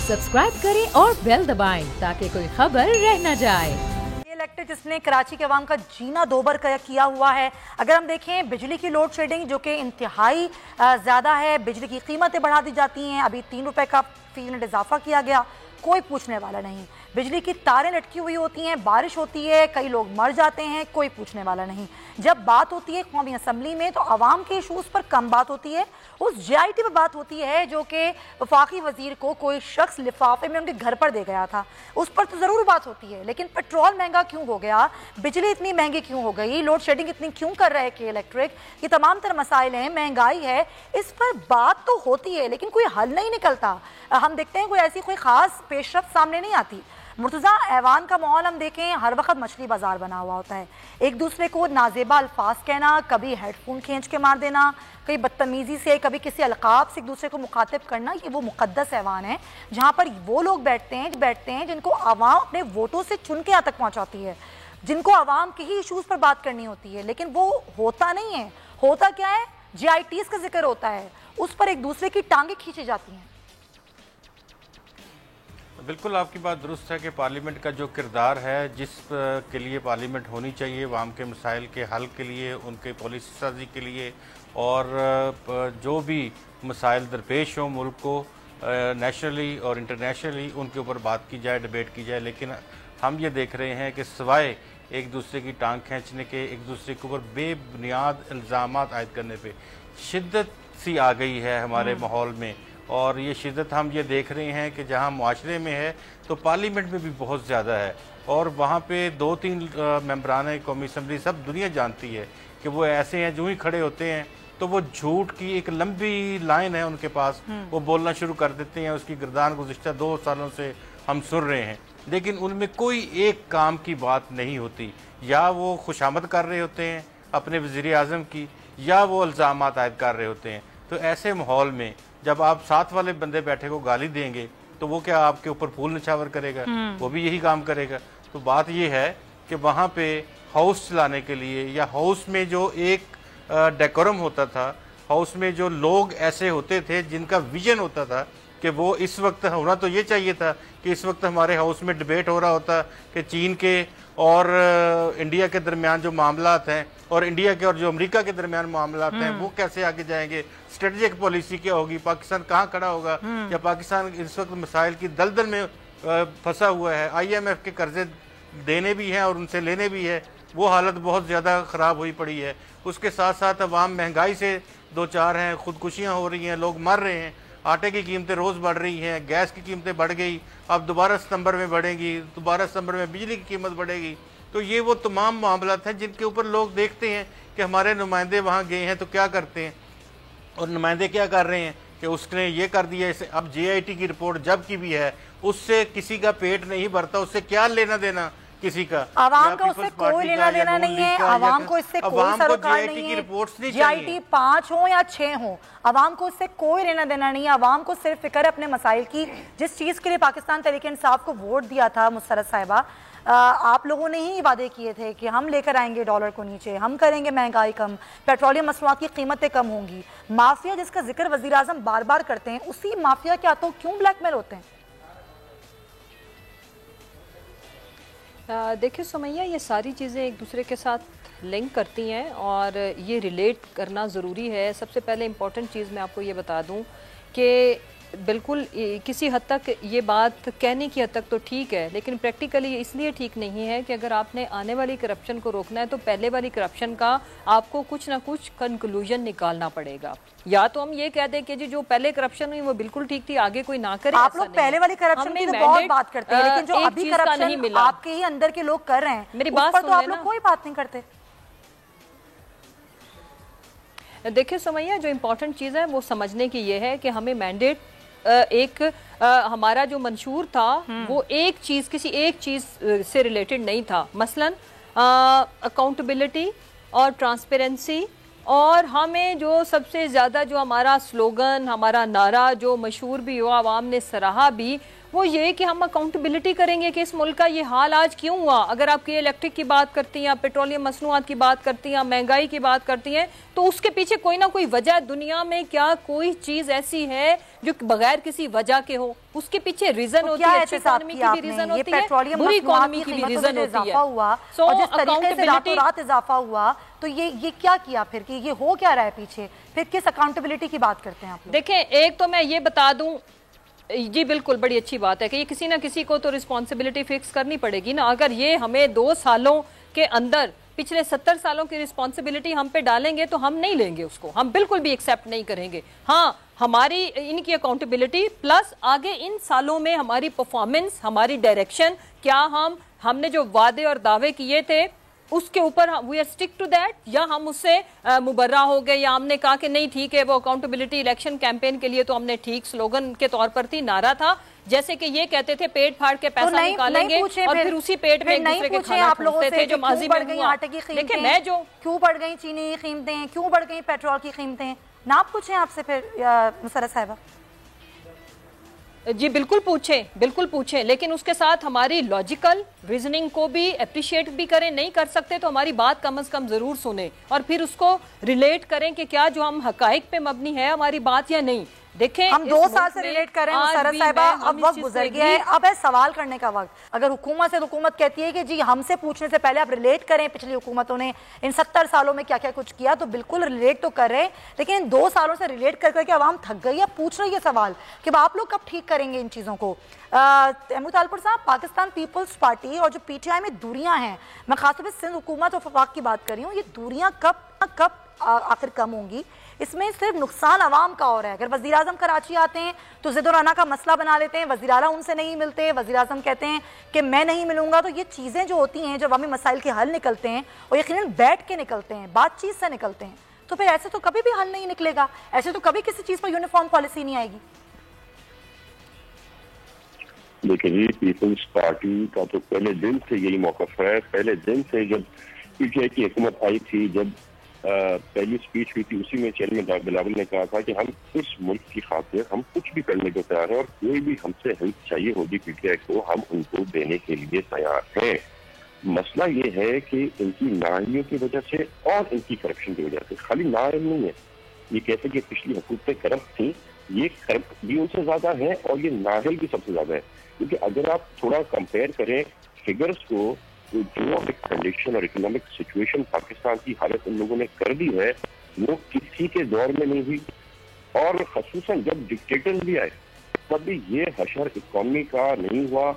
Subscribe करें और bell दबाएं ताकि कोई खबर रह न जाए। इलेक्ट्रिक जिसने कराची के अवाम का जीना दोबर किया हुआ है। अगर हम देखें बिजली की लोड शेडिंग जो कि इंतहाई ज़्यादा है, बिजली की कीमतें बढ़ा दी जाती हैं। अभी 3 रुपए का फीसद इजाफा किया गया, कोई पूछने वाला नहीं। बिजली की तारें लटकी हुई होती हैं, बारिश होती है, कई लोग मर जाते हैं, कोई पूछने वाला नहीं। जब बात होती है कौमी असम्बली में तो आवाम के इशूज़ पर कम बात होती है, उस JIT पर बात होती है जो कि वफाकी वजीर को कोई शख्स लिफाफे में उनके घर पर दे गया था, उस पर तो ज़रूर बात होती है। लेकिन पेट्रोल महंगा क्यों हो गया, बिजली इतनी महंगी क्यों हो गई, लोड शेडिंग इतनी क्यों कर रहे कि इलेक्ट्रिक, ये तमाम तरह मसाइल हैं, महंगाई है, इस पर बात तो होती है लेकिन कोई हल नहीं निकलता। हम देखते हैं कोई ऐसी कोई ख़ास पेशरफ सामने नहीं आती। मुर्तज़ा ऐवान का माहौल हम देखें, हर वक्त मछली बाजार बना हुआ होता है। एक दूसरे को नाजेबा अल्फाज कहना, कभी हेडफोन खींच के मार देना, कभी बदतमीज़ी से, कभी किसी अलकाब से एक दूसरे को मुखातिब करना, ये वो मुक़द्दस ऐवान है जहाँ पर वो लोग बैठते हैं जिनको आवाम अपने वोटों से चुन के यहाँ तक पहुँचाती है, जिनको आवाम के ही इशूज़ पर बात करनी होती है। लेकिन वो होता नहीं है। होता क्या है, JITs का जिक्र होता है, उस पर एक दूसरे की टांगें खींची जाती हैं। बिल्कुल आपकी बात दुरुस्त है कि पार्लियामेंट का जो किरदार है, जिस के लिए पार्लियामेंट होनी चाहिए अवाम के मसाइल के हल के लिए, उनके पॉलिसी साजी के लिए, और जो भी मसाइल दरपेश हों मुल्क को नेशनली और इंटरनेशनली, उनके ऊपर बात की जाए, डिबेट की जाए। लेकिन हम ये देख रहे हैं कि सिवाय एक दूसरे की टांग खींचने के, एक दूसरे के ऊपर बेबुनियाद इल्ज़ामात आयद करने पे शिद्दत सी आ गई है हमारे माहौल में। और ये शिद्दत हम ये देख रहे हैं कि जहाँ मुआशरे में है तो पार्लियामेंट में भी बहुत ज़्यादा है। और वहाँ पे 2-3 मेंबरान कौमी असम्बली सब दुनिया जानती है कि वो ऐसे हैं, जो ही खड़े होते हैं तो वो झूठ की एक लंबी लाइन है उनके पास, वो बोलना शुरू कर देते हैं। उसकी गिरदान गुज़िश्ता 2 सालों से हम सुन रहे हैं, लेकिन उनमें कोई एक काम की बात नहीं होती। या वो खुशामद कर रहे होते हैं अपने वज़ीर आज़म की, या वो इल्ज़ामात आयद कर रहे होते हैं। तो ऐसे माहौल में जब आप साथ वाले बंदे बैठे को गाली देंगे तो वो क्या आपके ऊपर फूल निछावर करेगा? वो भी यही काम करेगा। तो बात ये है कि वहाँ पे हाउस चलाने के लिए, या हाउस में जो एक डेकोरम होता था, हाउस में जो लोग ऐसे होते थे जिनका विजन होता था कि वो इस वक्त होना तो ये चाहिए था कि इस वक्त हमारे हाउस में डिबेट हो रहा होता कि चीन के और इंडिया के दरमियान जो मामलात हैं, और इंडिया के और जो अमेरिका के दरमियान मामलात हैं, वो कैसे आगे जाएंगे, स्ट्रेटेजिक पॉलिसी क्या होगी, पाकिस्तान कहाँ खड़ा होगा, या पाकिस्तान इस वक्त मसाइल की दलदल में फंसा हुआ है, IMF के कर्जे देने भी हैं और उनसे लेने भी है, वो हालत बहुत ज़्यादा ख़राब हुई पड़ी है। उसके साथ साथ अवाम महंगाई से 2-4 हैं, खुदकुशियाँ हो रही हैं, लोग मर रहे हैं, आटे की कीमतें रोज़ बढ़ रही हैं, गैस की कीमतें बढ़ गई, अब दोबारा सितंबर में बढ़ेगी, दोबारा सितंबर में बिजली की कीमत बढ़ेगी। तो ये वो तमाम मामलात हैं जिनके ऊपर लोग देखते हैं कि हमारे नुमाइंदे वहाँ गए हैं तो क्या करते हैं, और नुमाइंदे क्या कर रहे हैं कि उसने ये कर दिया। इसे अब JIT की रिपोर्ट जब की भी है, उससे किसी का पेट नहीं भरता, उससे क्या लेना देना किसी का। आवाम का उससे कोई लेना देना नहीं है, आवाम को इससे कोई सरोकार नहीं है। JIT 5 हो या 6 हो, आवाम को इससे कोई लेना देना नहीं है। आवाम को सिर्फ फिक्र है अपने मसाइल की। जिस चीज़ के लिए पाकिस्तान तहरीक इंसाफ को वोट दिया था मुसर्रत साहिबा, आप लोगों ने ही वादे किए थे कि हम लेकर आएंगे डॉलर को नीचे, हम करेंगे महंगाई कम, पेट्रोलियम मसनूआत की कीमतें कम होंगी। माफिया जिसका जिक्र वज़ीर आज़म बार बार करते हैं, उसी माफिया के हाथों क्यों ब्लैकमेल होते हैं? देखिए सुमैया, ये सारी चीज़ें एक दूसरे के साथ लिंक करती हैं और ये रिलेट करना ज़रूरी है। सबसे पहले इम्पॉर्टेंट चीज़ मैं आपको ये बता दूं कि बिल्कुल किसी हद तक ये बात कहने की हद तक तो ठीक है, लेकिन प्रैक्टिकली इसलिए ठीक नहीं है कि अगर आपने आने वाली करप्शन को रोकना है तो पहले वाली करप्शन का आपको कुछ ना कुछ कंक्लूजन निकालना पड़ेगा। या तो हम ये कह दें कि जी जो पहले करप्शन हुई वो बिल्कुल ठीक थी, आगे कोई ना करे। आप लोग पहले वाली करप्शन की तो बहुत बात करते हैं, लेकिन जो अभी करप्शन आपके ही अंदर के लोग कर रहे हैं, मेरी बात तो आप लोग कोई बात नहीं करते। देखिए सुमैया, जो इम्पोर्टेंट चीज़ है वो समझने की ये है कि हमें मैंडेट हमारा जो मंशूर था वो एक चीज़, किसी एक चीज़ से रिलेटेड नहीं था। मसलन अकाउंटेबिलिटी और ट्रांसपेरेंसी, और हमें जो सबसे ज़्यादा जो हमारा स्लोगन, हमारा नारा जो मशहूर भी हुआ, आवाम ने सराहा भी, وہ یہ کہ ہم اکاؤنٹیبلٹی کریں گے کہ اس ملک کا یہ حال آج کیوں ہوا. اگر آپ کی الیکٹرک کی بات کرتی ہیں, پیٹرولیم مصنوعات کی بات کرتی ہیں, مہنگائی کی بات کرتی ہیں, تو اس کے پیچھے کوئی نہ کوئی وجہ دنیا میں کیا کوئی چیز ایسی ہے جو بغیر کسی وجہ کے ہو؟ اس کے پیچھے ریزن ہوتی ہے, اچھی اکانومی کی بھی ریزن ہوتی ہے, بری اکانومی کی بھی ریزن ہوتی ہے. سو اکاؤنٹیبلٹی اضافہ ہوا تو یہ کیا کیا پھر کہ یہ ہو کیا رہا ہے پیچھے؟ پھر کس اکاؤنٹیبلٹی کی بات کرتے ہیں آپ لوگ؟ دیکھیں, ایک تو میں یہ بتا دوں, جی بالکل بڑی اچھی بات ہے کہ یہ کسی نہ کسی کو تو رسپانسبلٹی فکس کرنی پڑے گی نا. اگر یہ ہمیں 2 سالوں کے اندر پچھلے 70 سالوں کی رسپانسبلٹی ہم پہ ڈالیں گے تو ہم نہیں لیں گے اس کو, ہم بالکل بھی ایکسیپٹ نہیں کریں گے. ہاں, ہماری ان کی اکاؤنٹیبلٹی پلس آگے ان سالوں میں ہماری پرفارمنس, ہماری ڈائریکشن, کیا ہم نے جو وعدے اور دعوے کیے تھے اس کے اوپر we are stick to that, یا ہم اس سے مبرہ ہو گئے, یا ہم نے کہا کہ نہیں ٹھیک ہے وہ اکاؤنٹیبلٹی الیکشن کیمپین کے لیے تو ہم نے ٹھیک سلوگن کے طور پر تھی, ناعرہ تھا, جیسے کہ یہ کہتے تھے پیٹ پھاڑ کے پیسہ نکالیں گے اور پھر اسی پیٹ میں ایک دوسرے کے کھانا ٹھوستے تھے, جو ماضی میں ہوا. دیکھیں میں جو کیوں بڑھ گئی چینی کی قیمتیں, کیوں بڑھ گئی پیٹرول کی قیمتیں, نہ پوچھیں آپ سے پھر مسرت صاحبہ؟ جی بالکل پوچھیں, لیکن اس کے ساتھ ہماری لاجیکل ریزننگ کو بھی اپریشیٹ بھی کریں. نہیں کر سکتے تو ہماری بات کم از کم ضرور سنیں اور پھر اس کو ریلیٹ کریں کہ کیا جو ہم حقائق پہ مبنی ہے ہماری بات یا نہیں. دیکھیں ہم 2 سال سے ریلیٹ کر رہے ہیں مسرت صاحبہ, اب وقت گزر گیا ہے, اب ہے سوال کرنے کا وقت. اگر حکومت سے حکومت کہتی ہے کہ جی ہم سے پوچھنے سے پہلے آپ ریلیٹ کریں پچھلی حکومتوں نے ان 70 سالوں میں کیا کیا کچھ کیا, تو بالکل ریلیٹ تو کر رہے ہیں, لیکن ان 2 سالوں سے ریلیٹ کر کر کے عوام تھک گئی ہے, پوچھ رہی ہے سوال کہ آپ لوگ کب ٹھیک کریں گے ان چیزوں کو. احمد طالپور صاحب, پاکستان پیپلز پارٹی اور جو پی ٹی آئی میں دوریاں ہیں, میں خاص طور پہ سندھ حکومت اور وفاق کی بات کر رہی ہوں, یہ دوریاں کب آخر کم ہوں گی؟ اس میں صرف نقصان عوام کا ہو رہا ہے. اگر وزیراعظم کراچی آتے ہیں تو ضد و رنا کا مسئلہ بنا لیتے ہیں, وزیر اعلیٰ ان سے نہیں ملتے, وزیراعظم کہتے ہیں کہ میں نہیں ملوں گا. تو یہ چیزیں جو ہوتی ہیں, جو عوامی مسائل کے حل نکلتے ہیں, اور یقیناً بیٹھ کے نکلتے ہیں, بات چیت سے نکلتے ہیں, تو پھر ایسے تو کبھی بھی حل نہیں نکلے گا, ایسے تو کبھی کسی چیز پر یونیفارم پالیسی نہیں آئے گی. لیکن یہ پیپلز پارٹی کا تو پہلے دن سے یہی موقف ہے. پہلے دن سے جب پی ٹی آئی کی حکومت آئی تھی, جب پہلی اسپیچ ہوئی تھی, اسی میں چیئرمین بلاول نے کہا تھا کہ ہم اس ملک کی خاطر ہم کچھ بھی کرنے کو تیار ہیں, اور کوئی بھی ہم سے ہیلپ چاہیے ہوگی پی ٹی آئی کو, ہم ان کو دینے کے لیے تیار ہیں. مسئلہ یہ ہے کہ ان کی نااہلیوں کی وجہ سے اور ان کی کرپشن کی وجہ سے, خالی نااہل نہیں ہے, یہ کہتے کہ پچھلی حکومتیں کرپٹ تھیں, یہ کرپٹ بھی ان سے زیادہ ہے اور یہ نااہل بھی سب سے زیادہ ہے. کیونکہ اگر آپ تھوڑا کمپیئر کریں فگرز کو, اکنامک کنڈیشن اور اکنامک سچویشن پاکستان کی حالت ان لوگوں نے کر دی ہے, وہ کسی کے دور میں نہیں ہوئی, اور خصوصاً جب ڈکٹیٹر بھی آئے تب بھی یہ حشر اکانومی کا نہیں ہوا,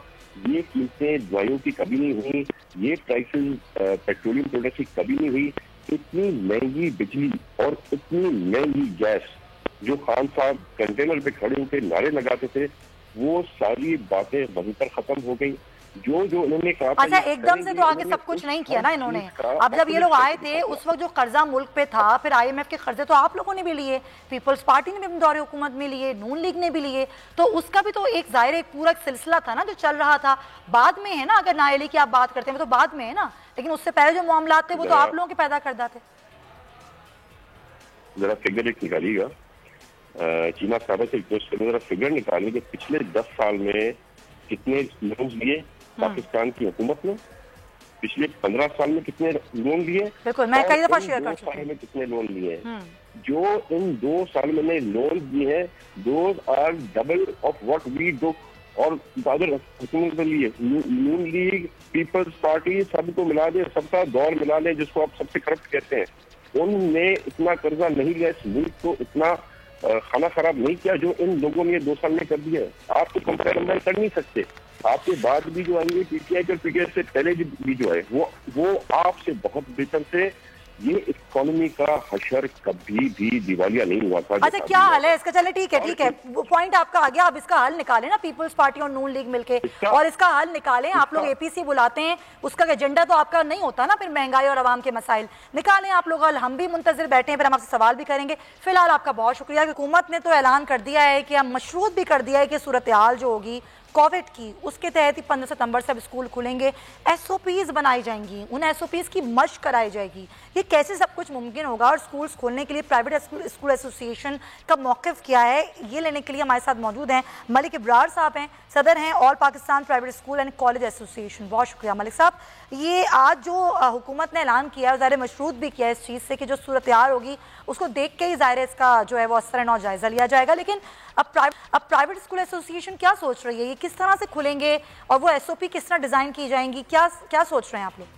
یہ قیمتیں دوائیوں کی کبھی نہیں ہوئی, یہ پرائسز پیٹرولیم پروڈکٹس کی کبھی نہیں ہوئی. اتنی مہنگی بجلی اور اتنی مہنگی گیس, جو خان صاحب کنٹینر پہ کھڑے ہو کے نعرے لگاتے تھے, وہ ساری باتیں وہیں پر ختم ہو گئی. جو انہوں نے کہا, اچھا ایک دم سے تو آگے سب کچھ نہیں کیا نا انہوں نے. اب جب یہ لوگ آئے تھے اس وقت جو قرضہ ملک پہ تھا, پھر آئی ایم ایف کے قرضے تو آپ لوگوں نے بھی لیے, پیپلز پارٹی نے بھی اپنے دور حکومت میں لیے, نون لیگ نے بھی لیے, تو اس کا بھی تو ایک ظاہر ایک پورا سلسلہ تھا نا جو چل رہا تھا. بعد میں ہے نا, اگر نااہلی کی آپ بات کرتے ہیں تو بعد میں ہے نا, لیکن اس سے پہلے جو معاملات تھے وہ تو آپ لوگوں کے پیدا کردہ تھے. ذرا فگر ایک نکالیے گا, چینا صاحبہ سے ریکویسٹ کریں, ذرا فگر نکالیے کہ پچھلے 10 سال میں کتنے لونز لیے پاکستان کی حکومت نے, پچھلے 15 سال میں کتنے لون لیے, بالکل میں کئی دفعہ شیئر کر چکی ہوں, میں کتنے لون لیے ہیں. جو ان 2 سال میں نے لون دیے ہیں, those are double of what we do. اور ادھر حکومت کے لیے نون لیگ, پیپلز پارٹی, سب کو ملا دیں, سب کا دور ملا لیں, جس کو آپ سب سے کرپٹ کہتے ہیں, ان نے اتنا قرضہ نہیں لیا, اس ملک کو اتنا کھانا خراب نہیں کیا جو ان لوگوں نے 2 سال میں کر دیا ہے. آپ کو کمپیئر کر نہیں سکتے. آپ کے بعد بھی جو آئیں گے پی ٹی آئی اور پی ٹی آئی سے پہلے بھی جو ہے وہ آپ سے بہت بہتر سے. یہ اکانومی کا حشر کبھی بھی دیوالیہ نہیں ہوا تھا. اچھا کیا حل ہے اس کا؟ چلے ٹھیک ہے, پوائنٹ آپ کا آ گیا. اب اس کا حل نکالیں نا پیپلز پارٹی اور نون لیگ مل کے, اور اس کا حل نکالیں. آپ لوگ اے پی سی بلاتے ہیں, اس کا ایجنڈا تو آپ کا نہیں ہوتا نا پھر مہنگائی اور عوام کے مسائل. نکالیں آپ لوگ, ہم بھی منتظر بیٹھے ہیں, پھر ہم آپ سے سوال بھی کریں گے. فی الحال آپ کا بہت شکریہ. حکومت نے تو اعلان کر دیا ہے کہ ہم مشروط بھی کر دیا ہے کہ صورتحال جو ہوگی कोविड की, उसके तहत ही 15 सितंबर से अब स्कूल खुलेंगे, SOPs बनाई जाएंगी, उन SOPs की मशक कराई जाएगी। ये कैसे सब कुछ मुमकिन होगा? और स्कूल्स खोलने के लिए प्राइवेट स्कूल एसोसिएशन का मौक़िफ़ क्या है, ये लेने के लिए हमारे साथ मौजूद हैं मलिक इब्रार साहब, हैं सदर हैं all Pakistan private school and college association. बहुत शुक्रिया मलिक साहब। ये आज जो हुकूमत ने ऐलान किया है, ज़ाहिर मशरूत भी किया है इस चीज़ से कि जो सूरत तैयार होगी उसको देख के ही ज़ाहिर इसका जो है वो असर नौ जायज़ा लिया जाएगा। लेकिन अब प्राइवेट स्कूल एसोसिएशन क्या सोच रही है, ये किस तरह से खुलेंगे और वो SOP किस तरह डिज़ाइन की जाएंगी, क्या सोच रहे हैं आप लोग?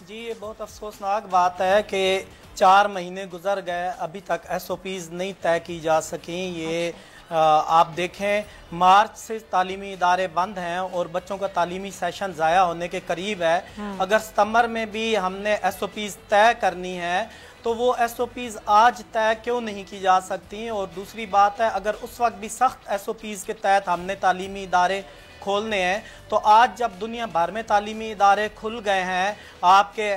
जी, ये बहुत अफसोसनाक बात है कि 4 महीने गुजर गए, अभी तक SOPs नहीं तय की जा सकी। ये आप देखें, मार्च से तालीमी इदारे बंद हैं और बच्चों का तालीमी सेशन ज़ाया होने के करीब है। अगर सितंबर में भी हमने SOPs तय करनी है तो वो SOPs आज तय क्यों नहीं की जा सकती? और दूसरी बात है, अगर उस वक्त भी सख्त SOPs के तहत हमने तालीमी इदारे खोलने हैं तो आज जब दुनिया भर में तालीमी इदारे खुल गए हैं, आपके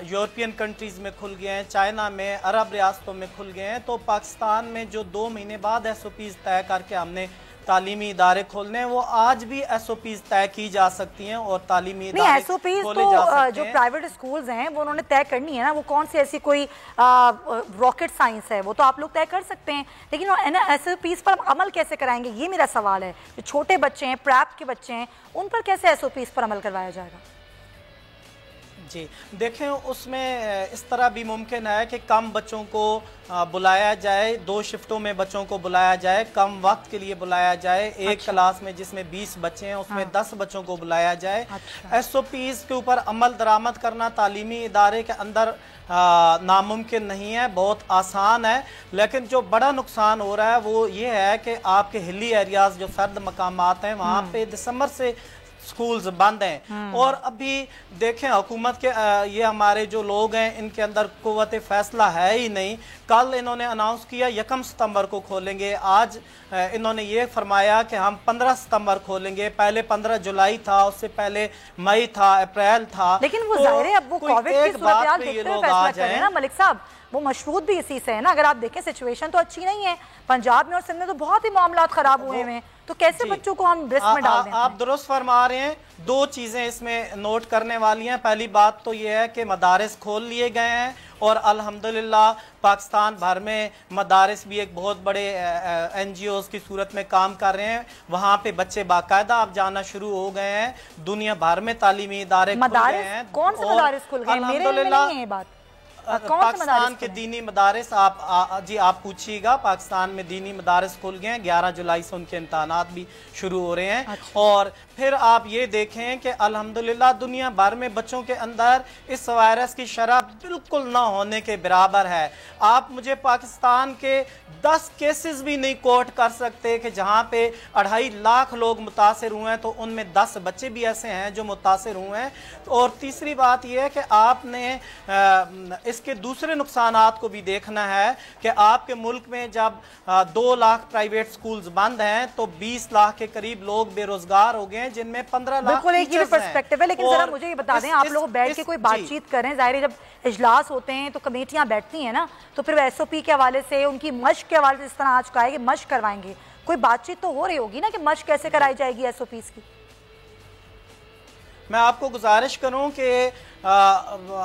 यूरोपियन कंट्रीज़ में खुल गए हैं, चाइना में, अरब रियासतों में खुल गए हैं, तो पाकिस्तान में जो 2 महीने बाद SOPs तय करके हमने तालीमी इदारे खोलने हैं, वो आज भी SOPs तय की जा सकती हैं और तालीमी इदारे SOPs खोले जा सकते हैं। जो प्राइवेट स्कूल्स हैं वो उन्होंने तय करनी है ना, वो कौन सी ऐसी कोई रॉकेट साइंस है, वो तो आप लोग तय कर सकते हैं, लेकिन SOPs पर अमल कैसे कराएंगे, ये मेरा सवाल है। जो छोटे बच्चे हैं, प्रैप के बच्चे हैं, उन पर कैसे SOPs पर अमल करवाया जाएगा? जी देखें, उसमें इस तरह भी मुमकिन है कि कम बच्चों को बुलाया जाए, 2 शिफ्टों में बच्चों को बुलाया जाए, कम वक्त के लिए बुलाया जाए। एक क्लास में जिसमें 20 बच्चे हैं उसमें 10 बच्चों को बुलाया जाए। SOPs के ऊपर अमल दरामद करना तालीमी इदारे के अंदर नामुमकिन नहीं है, बहुत आसान है। लेकिन जो बड़ा नुकसान हो रहा है वो ये है कि आपके हिली एरियाज जो सर्द मकामात हैं वहाँ पे दिसंबर से स्कूल्स बंद हैं। और अभी देखें, हुकूमत के ये हमारे जो लोग हैं इनके अंदर कुव्वत फैसला है ही नहीं। कल इन्होंने अनाउंस किया 1 सितंबर को खोलेंगे, आज इन्होंने ये फरमाया कि हम 15 सितंबर खोलेंगे, पहले 15 जुलाई था, उससे पहले मई था, अप्रैल था। लेकिन वो जाहिर है अब वो कोविड की सूरत देखते हुए फैसला करें ना मलिक साहब, वो मशरूत भी इसी से है ना। अगर आप देखें सिचुएशन तो अच्छी नहीं है, पंजाब में और सिंध में तो बहुत ही मामलात खराब हुए हैं, तो कैसे बच्चों को हम रिस्क में डाल दें? आप दुरुस्त फरमा रहे हैं। 2 चीज़ें इसमें नोट करने वाली हैं। पहली बात तो ये है कि मदारिस खोल लिए गए हैं और अल्हम्दुलिल्लाह पाकिस्तान भर में मदारिस भी एक बहुत बड़े NGOs की सूरत में काम कर रहे हैं। वहाँ पे बच्चे बाकायदा अब जाना शुरू हो गए हैं। दुनिया भर में तालीमी इदारे खुल गए हैं। कौन से मदारिस खुल गए? मेरे में नहीं है ये बात। पाकिस्तान के दीनी मदारिस आप पूछिएगा, पाकिस्तान में दीनी मदारिस खुल गए हैं। 11 जुलाई से उनके इम्तहानात भी शुरू हो रहे हैं। और फिर आप ये देखें कि अल्हम्दुलिल्लाह दुनिया भर में बच्चों के अंदर इस वायरस की शरह बिल्कुल ना होने के बराबर है। आप मुझे पाकिस्तान के 10 केसेस भी नहीं कोट कर सकते कि जहाँ पे 2.5 लाख लोग मुतासर हुए हैं तो उनमें 10 बच्चे भी ऐसे हैं जो मुतासर हुए हैं। और तीसरी बात यह है कि आपने इसके दूसरे नुकसानात को भी देखना है कि आपके मुल्क में जब 2 लाख प्राइवेट स्कूल्स बंद हैं तो 20 लाख के करीब लोग बेरोजगार हो गए हैं, जिनमें 15 लाख बिल्कुल एक ये पर्सपेक्टिव है। लेकिन जरा मुझे ये बता दें, आप लोग बैठ के कोई बातचीत करें, जाहिर है जब इजलास होते हैं तो कमेटियां बैठती हैं ना, तो फिर SOP के हवाले से, उनकी मशक के हवाले से इस तरह आज कहा है कि मशक करवाएंगे, कोई बातचीत तो हो रही होगी ना कि मशक कैसे कराई जाएगी SOPs की? मैं आपको गुजारिश करूं कि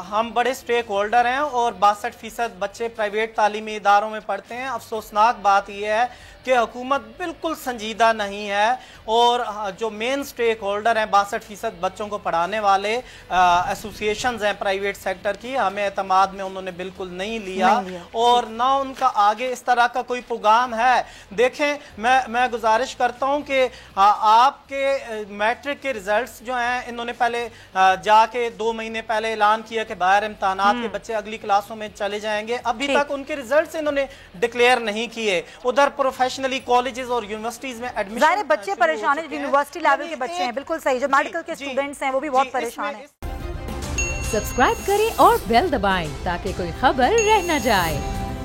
हम बड़े स्टेक होल्डर हैं और 62% बच्चे प्राइवेट तालीमी इदारों में पढ़ते हैं। अफसोसनाक बात यह है कि हुकूमत बिल्कुल संजीदा नहीं है और जो मेन स्टेक होल्डर हैं 62% बच्चों को पढ़ाने वाले एसोसिएशंस हैं प्राइवेट सेक्टर की, हमें एतमाद में उन्होंने बिल्कुल नहीं लिया और ना उनका आगे इस तरह का कोई प्रोग्राम है। देखें, मैं गुजारिश करता हूं कि आपके मैट्रिक के रिजल्ट्स जो हैं, इन्होंने पहले जाके 2 महीने पहले ऐलान किया कि बाहर इम्तहानात के बच्चे अगली क्लासों में चले जाएंगे, अभी तक उनके रिजल्ट्स इन्होंने डिक्लेयर नहीं किए। उधर प्रोफेशनली कॉलेजेस और यूनिवर्सिटीज में एडमिशन, बच्चे परेशान हैं, यूनिवर्सिटी लेवल के बच्चे हैं, बिल्कुल सही, जो मेडिकल के स्टूडेंट्स हैं वो भी बहुत परेशान हैं। सब्सक्राइब करें और बेल दबाएं ताकि कोई खबर रह न जाए।